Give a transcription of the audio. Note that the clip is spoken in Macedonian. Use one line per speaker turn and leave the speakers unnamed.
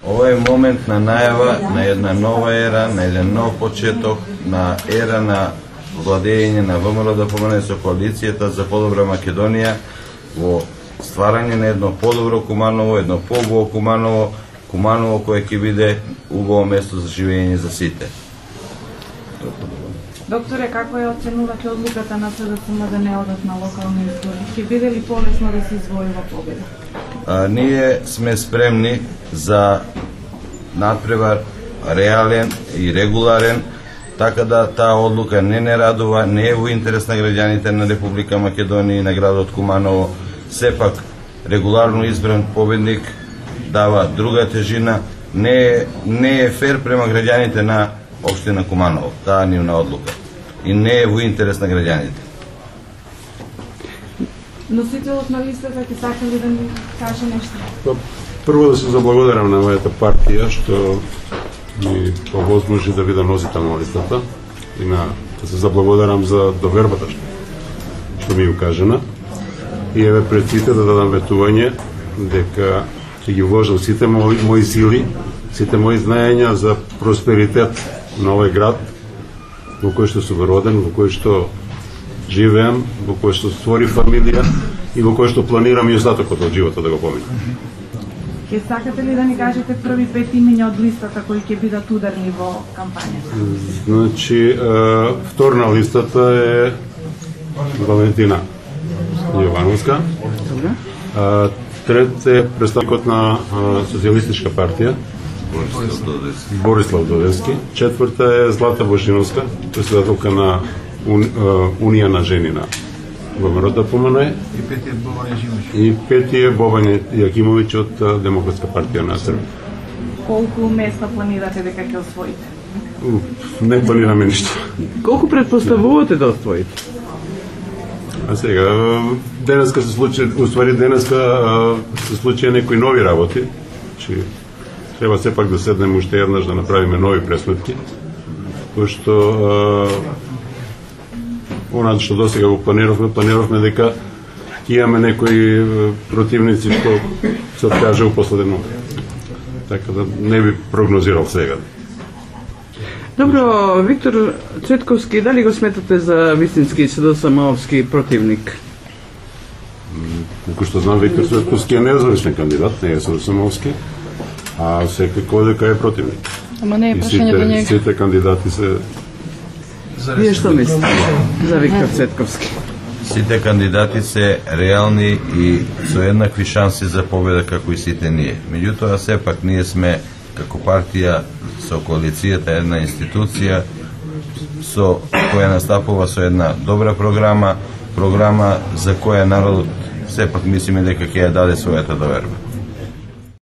Ова е момент на најава на една нова ера, на еден нов почеток, на ера на владење на ВМРО-ДПМНЕ со коалицијата за подобра Македонија во стварање на едно подобро Куманово, едно побово Куманово, Куманово кое ќе биде убаво место за живење за сите.
Докторе, како ја оценувате одлуката на СДСМ да не одат на локални избори? Ќе биде ли полесно да се извојува победа?
Ние сме спремни за надпревар реален и регуларен, така да таа одлука не радува, не е во интерес на граѓаните на Република Македонија и на градот Куманово. Сепак, регуларно избран победник дава друга тежина, не е фер према граѓаните на општина Куманово, таа нивна одлука. И не е во интерес на граѓаните.
Носителот на листата ќе сака ли да ни каже нешто?
Прво да се заблагодарам на мојата партија што ми овозможи да бидам носител на листата и да се заблагодарам за довербата што ми укажена. И еве пред сите да дадам ветување дека ќе ги вложам сите мои сили, сите мои знаења за просперитет на овој град во кој што сум роден, во кој што живеам, во кој што створи фамилија и во кој што планирам и остатокот од животот да го поминам.
Ке сакате ли да ни кажете први 5 имења од листата кои ќе бидат ударни во кампањата?
Значи, втор на листата е Валентина Јовановска. Трет е представникот на Социјалистичка партија Борислав Додевски. Четврта е Злата Бошиновска, председателка на Унија на жени на ВМРО-ДПМНЕ. И пети е Бобан Јакимовиќ од Демократска партија на Србија.
Колку места планирате дека ќе освоите?
Не планираме ништо.
Колку предпоставувате да освоите?
А сега, денеска се случи, уствари денеска се случи некои нови работи. Че треба сепак да седнем уште еднаш да направиме нови пресметки. Кој што онака што досега го планировме дека имаме некои противници што се откажа последно. Така да не би прогнозирал сега.
Добро, Виктор Цветковски, дали го сметате за вистински СДСМ-овски противник?
Кој што знам, Виктор Цветковски е независен кандидат, не е СДСМ-овски, а секако дека е противник.
Ама не е прашање до njega.
Сите кандидати се...
Вие што мислите за Виктор Цветковски?
Сите кандидати се реални и со еднакви шанси за победа како и сите ние. Меѓутоа, сепак ние сме како партија со коалицијата една институција со која настапува со една добра програма за која народот сепак мислиме дека ќе ја даде својата доверба.